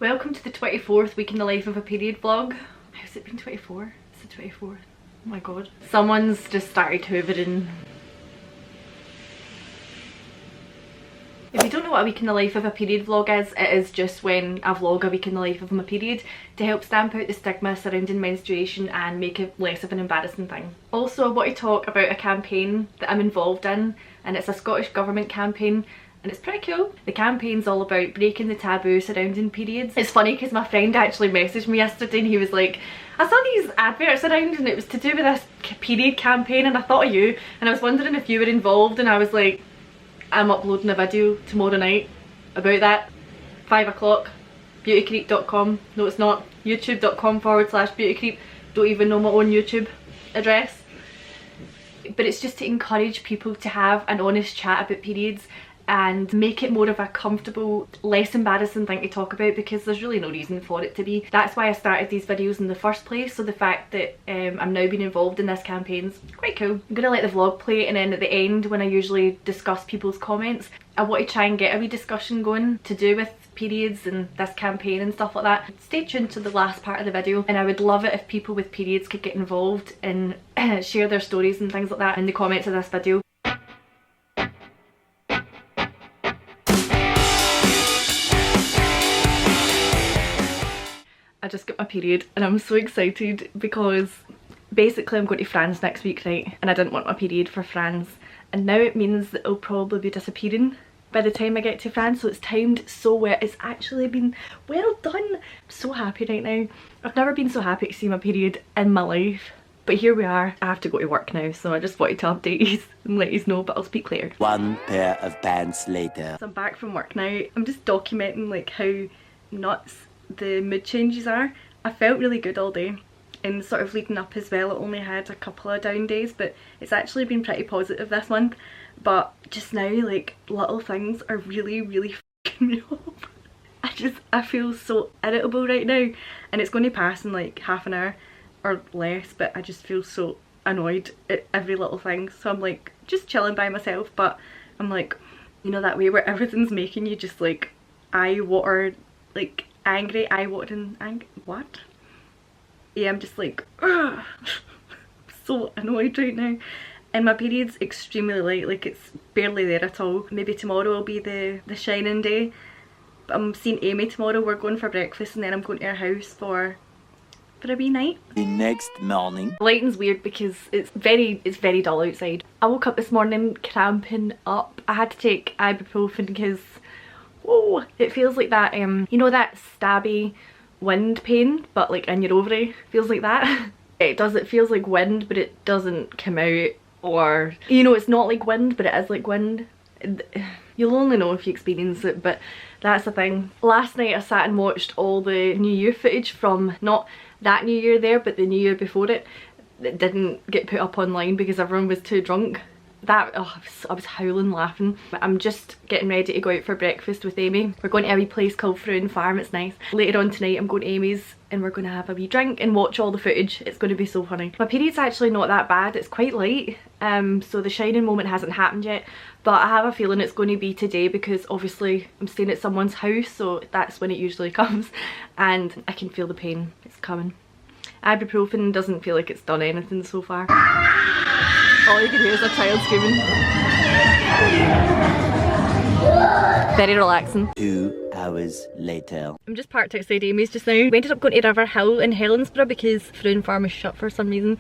Welcome to the 24th week in the life of a period vlog. How's it been 24? It's the 24th. Oh my god. Someone's just started hoovering. If you don't know what a week in the life of a period vlog is, it is just when I vlog a week in the life of my period to help stamp out the stigma surrounding menstruation and make it less of an embarrassing thing. Also, I want to talk about a campaign that I'm involved in, and it's a Scottish Government campaign. And it's pretty cool. The campaign's all about breaking the taboo surrounding periods. It's funny because my friend actually messaged me yesterday and he was like, I saw these adverts around and it was to do with this period campaign and I thought of you and I was wondering if you were involved, and I was like, I'm uploading a video tomorrow night about that. 5 o'clock, beautycreep.com. No it's not, youtube.com/beautycreep. Don't even know my own YouTube address. But it's just to encourage people to have an honest chat about periods and make it more of a comfortable, less embarrassing thing to talk about, because there's really no reason for it to be. That's why I started these videos in the first place, so the fact that I'm now being involved in this campaign's quite cool. I'm gonna let the vlog play, and then at the end, when I usually discuss people's comments, I want to try and get a wee discussion going to do with periods and this campaign and stuff like that. Stay tuned to the last part of the video, and I would love it if people with periods could get involved and share their stories and things like that in the comments of this video. I just got my period and I'm so excited because basically I'm going to France next week, right? And I didn't want my period for France, and now it means that it'll probably be disappearing by the time I get to France, so it's timed so well. It's actually been well done. I'm so happy right now. I've never been so happy to see my period in my life. But here we are. I have to go to work now, so I just wanted to update you and let you know, but I'll speak later. One pair of pants later. So I'm back from work now. I'm just documenting like how nuts the mood changes are. I felt really good all day, and sort of leading up as well. I only had a couple of down days, but it's actually been pretty positive this month. But just now, like, little things are really f***ing me up. I feel so irritable right now, and it's going to pass in like half an hour or less, but I just feel so annoyed at every little thing. So I'm like just chilling by myself, but I'm like, you know, that way where everything's making you just like eye water, like angry, eye watering, what? Yeah, I'm just like, ugh. So annoyed right now. And my period's extremely light, like it's barely there at all. Maybe tomorrow will be the shining day. But I'm seeing Amy tomorrow, we're going for breakfast, and then I'm going to her house for a wee night. The next morning. The lighting's weird because it's very dull outside. I woke up this morning cramping up. I had to take ibuprofen because, whoa, it feels like that, you know that stabby wind pain, but like in your ovary? Feels like that. It does, it feels like wind, but it doesn't come out, or, you know, it's not like wind, but it is like wind. You'll only know if you experience it, but that's the thing. Last night I sat and watched all the New Year footage from, not that New Year there, but the New Year before it. That didn't get put up online because everyone was too drunk. That, oh, I was howling laughing. I'm just getting ready to go out for breakfast with Amy. We're going to a wee place called Fruin Farm, it's nice. Later on tonight I'm going to Amy's and we're going to have a wee drink and watch all the footage. It's going to be so funny. My period's actually not that bad, it's quite light, so the shining moment hasn't happened yet, but I have a feeling it's going to be today because obviously I'm staying at someone's house, so that's when it usually comes, and I can feel the pain, it's coming. Ibuprofen doesn't feel like it's done anything so far. All you can hear is a child screaming. Very relaxing. 2 hours later. I'm just parked outside Amy's just now. We ended up going to River Hill in Helensburgh because Fruin Farm is shut for some reason.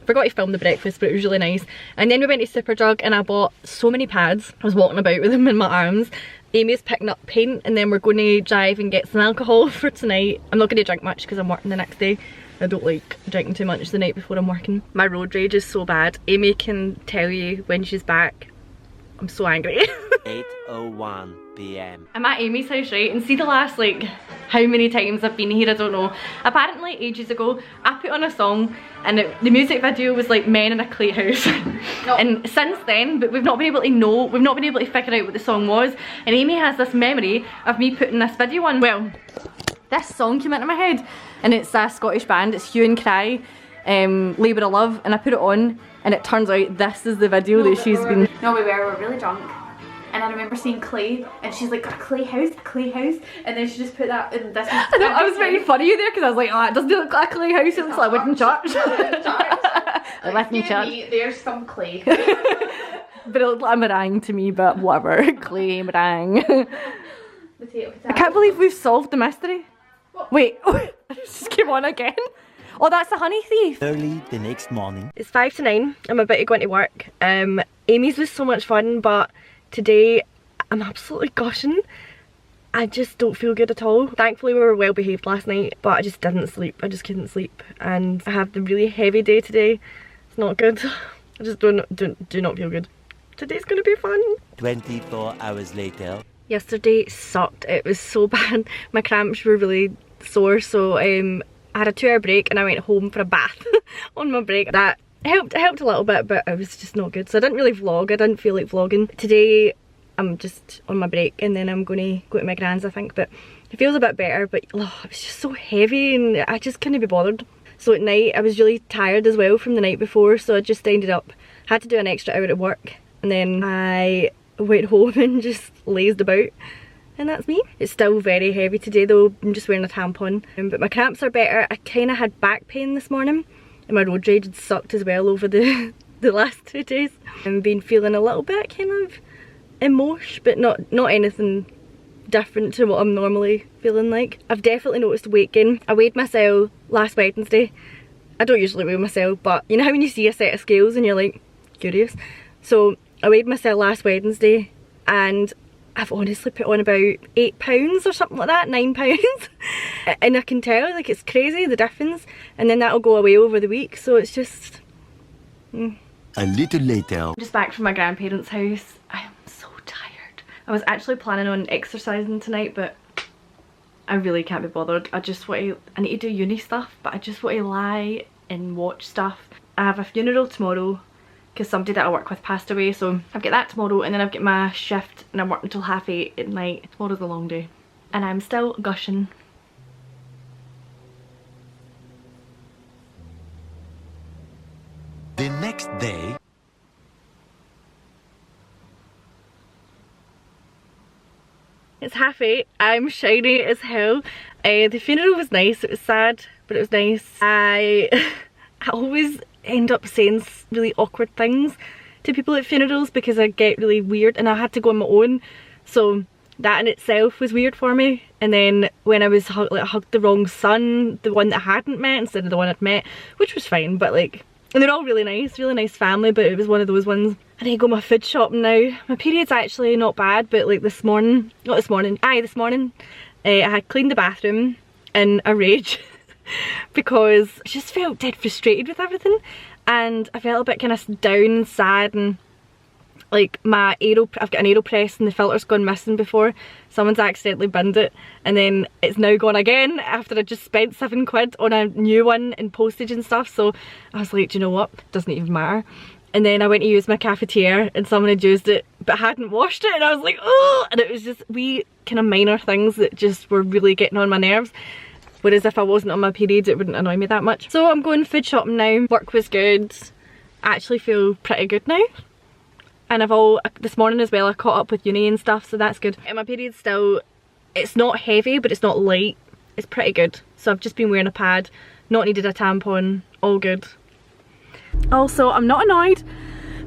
Forgot to film the breakfast, but it was really nice. And then we went to Superdrug and I bought so many pads. I was walking about with them in my arms. Amy's picking up paint, and then we're going to drive and get some alcohol for tonight. I'm not going to drink much because I'm working the next day. I don't like drinking too much the night before I'm working. My road rage is so bad. Amy can tell you when she's back. I'm so angry. 8:01 p.m. I'm at Amy's house, right? And see the last, like, how many times I've been here, I don't know. Apparently ages ago, I put on a song and the music video was like men in a clay house. No. And since then, but we've not been able to figure out what the song was. And Amy has this memory of me putting this video on. Well, this song came into my head, and it's a Scottish band, it's Hue and Cry, Labour of Love, and I put it on, and it turns out this is the video that she's been... No, we were really drunk. and I remember seeing clay, and she's like, got a clay house, and then she just put that in this. I know, I was very funny there because I was like, oh, it doesn't look like a clay house, it looks like a wooden church. A wooden church. There's some clay. But it looked like a meringue to me, but whatever. Clay meringue. I can't believe we've solved the mystery. What? Wait, it just came on again. Oh, that's the honey thief. Early the next morning. It's 5 to 9. I'm about to go into work. Amy's was so much fun, but today I'm absolutely gushing. I just don't feel good at all. Thankfully we were well behaved last night, but I just didn't sleep. I just couldn't sleep, and I have the really heavy day today. It's not good. I just do not feel good. Today's gonna be fun. 24 hours later. Yesterday sucked. It was so bad. My cramps were really sore, so I had a 2-hour break and I went home for a bath on my break. That helped a little bit, but it was just not good. So I didn't really vlog. I didn't feel like vlogging. Today I'm just on my break, and then I'm going to go to my gran's, I think, but it feels a bit better. But oh, it was just so heavy and I just couldn't be bothered. So at night I was really tired as well from the night before, so I just ended up, had to do an extra hour at work, and then I went home and just lazed about. And that's me. It's still very heavy today though. I'm just wearing a tampon. But my cramps are better. I kind of had back pain this morning, and my road rage had sucked as well over the last 2 days. I've been feeling a little bit kind of emosh, but not anything different to what I'm normally feeling like. I've definitely noticed weight gain. I weighed myself last Wednesday. I don't usually weigh myself, but you know how when you see a set of scales and you're like, curious? So I weighed myself last Wednesday, and I've honestly put on about 8 pounds or something like that, 9 pounds. And I can tell, like, it's crazy the difference, and then that'll go away over the week, so it's just A little later. I'm just back from my grandparents' house. I am so tired. I was actually planning on exercising tonight, but I really can't be bothered. I need to do uni stuff, but I just want to lie and watch stuff. I have a funeral tomorrow because somebody that I work with passed away, so I've got that tomorrow, and then I've got my shift and I'm working until 8:30 at night. Tomorrow's a long day and I'm still gushing. The next day. It's 8:30. I'm shiny as hell. The funeral was nice. It was sad, but it was nice. I always end up saying really awkward things to people at funerals because I get really weird, and I had to go on my own, so that in itself was weird for me. And then when I was I hugged the wrong son, the one that I hadn't met instead of the one I'd met, which was fine, but like, and they're all really nice family, but it was one of those ones. I need to go my food shopping now. My period's actually not bad, but like this morning, I had cleaned the bathroom in a rage because I just felt dead frustrated with everything, and I felt a bit kind of down and sad, and like I've got an AeroPress and the filter's gone missing before. Someone's accidentally binned it, and then it's now gone again after I just spent £7 on a new one in postage and stuff. So I was like, do you know what, doesn't even matter. And then I went to use my cafetiere and someone had used it but hadn't washed it, and I was like, oh, and it was just wee kind of minor things that just were really getting on my nerves. Whereas if I wasn't on my period, it wouldn't annoy me that much. So I'm going food shopping now. Work was good. I actually feel pretty good now. And this morning as well, I caught up with uni and stuff, so that's good. And my period's still, it's not heavy, but it's not light. It's pretty good. So I've just been wearing a pad, not needed a tampon, all good. Also, I'm not annoyed,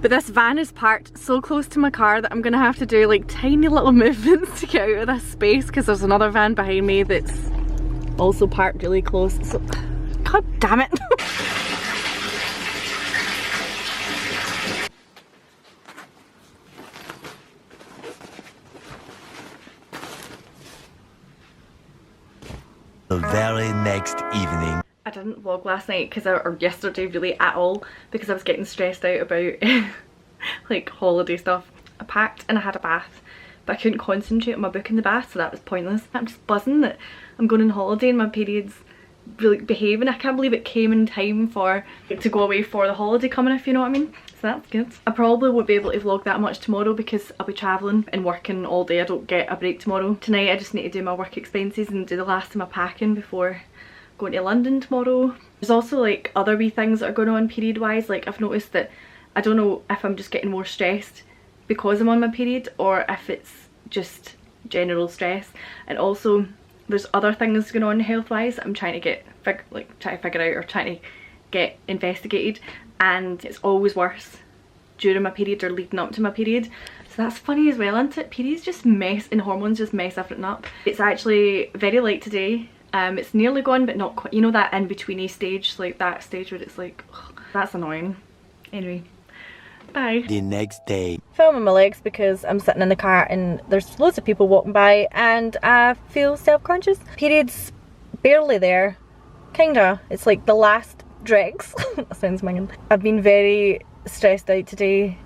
but this van is parked so close to my car that I'm gonna have to do like tiny little movements to get out of this space, because there's another van behind me that's also parked really close. So, god damn it. The very next evening. I didn't vlog last night or yesterday really at all, because I was getting stressed out about like holiday stuff. I packed and I had a bath, but I couldn't concentrate on my book in the bath, so that was pointless. I'm just buzzing that I'm going on holiday and my period's really behaving. I can't believe it came in time to go away for the holiday coming, if you know what I mean. So that's good. I probably won't be able to vlog that much tomorrow because I'll be travelling and working all day. I don't get a break tomorrow. Tonight I just need to do my work expenses and do the last of my packing before going to London tomorrow. There's also like other wee things that are going on period wise. Like I've noticed that, I don't know if I'm just getting more stressed because I'm on my period or if it's just general stress. And also there's other things going on health wise I'm trying to figure out or trying to get investigated, and it's always worse during my period or leading up to my period. So that's funny as well, isn't it? Periods just mess, and hormones just mess everything up. It's actually very light today. It's nearly gone but not quite, you know, that in-betweeny stage, like that stage where it's like, ugh, that's annoying. Anyway, bye. The next day. Filming my legs because I'm sitting in the car and there's loads of people walking by and I feel self-conscious. Period's barely there, kinda. It's like the last dregs. That sounds minging. I've been very stressed out today,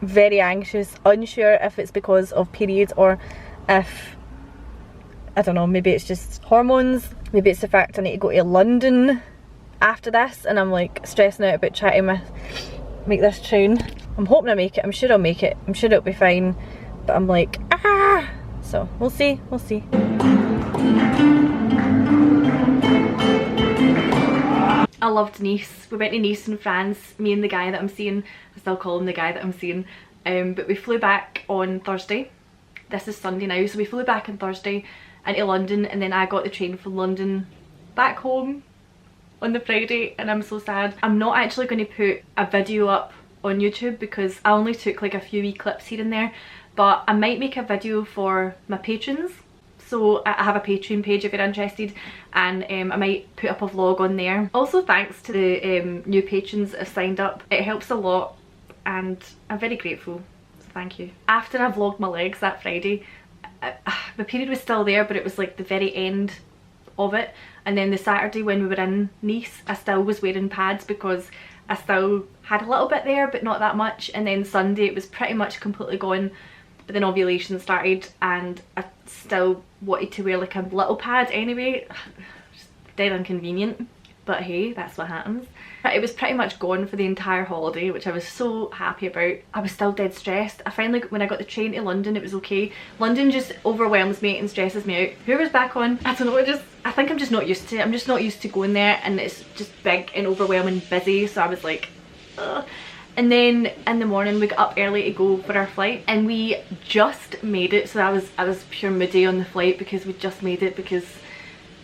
very anxious, unsure if it's because of periods or if, I don't know, maybe it's just hormones, maybe it's the fact I need to go to London after this and I'm like stressing out about trying to make this train. I'm hoping I make it, I'm sure I'll make it, I'm sure it'll be fine, but I'm like, ah! So we'll see, we'll see. I loved Nice. We went to Nice in France, me and the guy that I'm seeing. I still call him the guy that I'm seeing. But we flew back on Thursday. This is Sunday now, so we flew back on Thursday into London, and then I got the train from London back home on the Friday, and I'm so sad. I'm not actually going to put a video up on YouTube because I only took like a few wee clips here and there, but I might make a video for my patrons. So I have a Patreon page if you're interested, and I might put up a vlog on there. Also thanks to the new patrons that have signed up. It helps a lot and I'm very grateful, so thank you. After I vlogged my legs that Friday, my period was still there, but it was like the very end of it. And then the Saturday when we were in Nice, I still was wearing pads because I still had a little bit there but not that much. And then Sunday it was pretty much completely gone. But then ovulation started and I still wanted to wear like a little pad anyway. Just dead inconvenient, but hey, that's what happens. But it was pretty much gone for the entire holiday, which I was so happy about. I was still dead stressed. I finally, when I got the train to London, it was okay. London just overwhelms me and stresses me out. Whoever's back on, I don't know, I think I'm just not used to it. I'm just not used to going there and it's just big and overwhelming, busy, so I was like, ugh. And then in the morning we got up early to go for our flight and we just made it. So I was pure moody on the flight because we just made it, because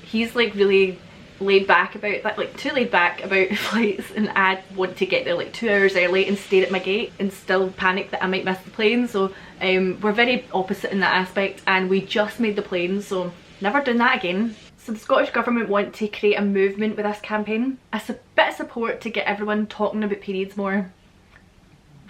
he's like really laid back about that, like too laid back about flights, and I want to get there like 2 hours early and stay at my gate and still panic that I might miss the plane. So we're very opposite in that aspect, and we just made the plane, so never doing that again. So the Scottish Government want to create a movement with this campaign, a bit of support to get everyone talking about periods more.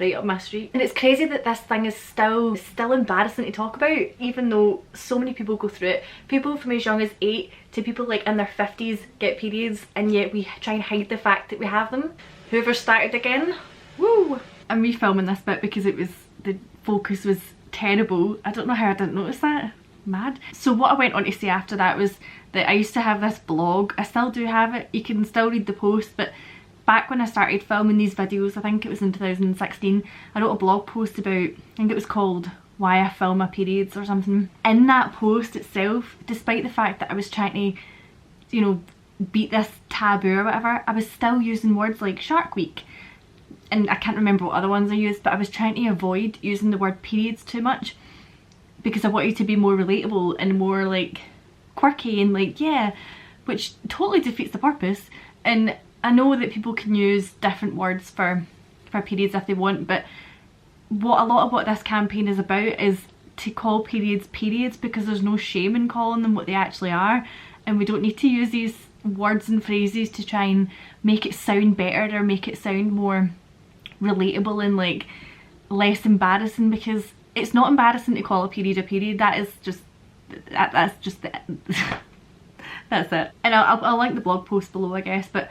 Right up my street. And it's crazy that this thing is still embarrassing to talk about, even though so many people go through it. People from as young as 8 to people like in their 50s get periods, and yet we try and hide the fact that we have them. Whoever started again, woo! I'm refilming this bit because the focus was terrible. I don't know how I didn't notice that. Mad. So what I went on to say after that was that I used to have this blog. I still do have it. You can still read the post, but back when I started filming these videos, I think it was in 2016, I wrote a blog post about, I think it was called Why I Film My Periods or something. In that post itself, despite the fact that I was trying to, you know, beat this taboo or whatever, I was still using words like Shark Week. And I can't remember what other ones I used, but I was trying to avoid using the word periods too much because I wanted to be more relatable and more like quirky and like, yeah, which totally defeats the purpose. And I know that people can use different words for periods if they want, but a lot of what this campaign is about is to call periods periods, because there's no shame in calling them what they actually are, and we don't need to use these words and phrases to try and make it sound better or make it sound more relatable and like less embarrassing, because it's not embarrassing to call a period a period. That is just, that's just it. That's it. And I'll link the blog post below, I guess, but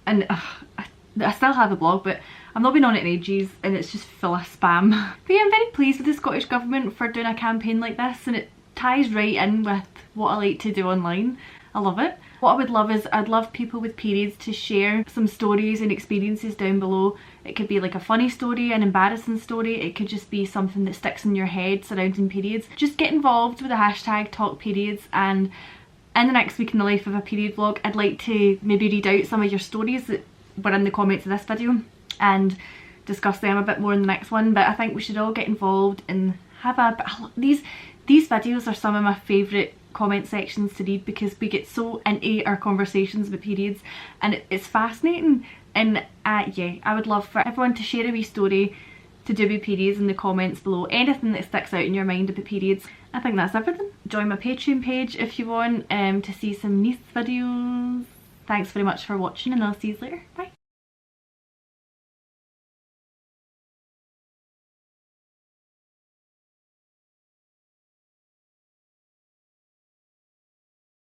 and I still have the blog, but I've not been on it in ages and it's just full of spam. But yeah, I'm very pleased with the Scottish Government for doing a campaign like this, and it ties right in with what I like to do online. I love it. What I would love is, I'd love people with periods to share some stories and experiences down below. It could be like a funny story, an embarrassing story, it could just be something that sticks in your head surrounding periods. Just get involved with the hashtag #talkperiods, and in the next week in the life of a period vlog, I'd like to maybe read out some of your stories that were in the comments of this video and discuss them a bit more in the next one, but I think we should all get involved and have these videos are some of my favourite comment sections to read, because we get so into our conversations about periods and it's fascinating. And yeah, I would love for everyone to share a wee story to do with periods in the comments below, anything that sticks out in your mind about periods. I think that's everything. Join my Patreon page if you want to see some nice videos. Thanks very much for watching, and I'll see you later. Bye.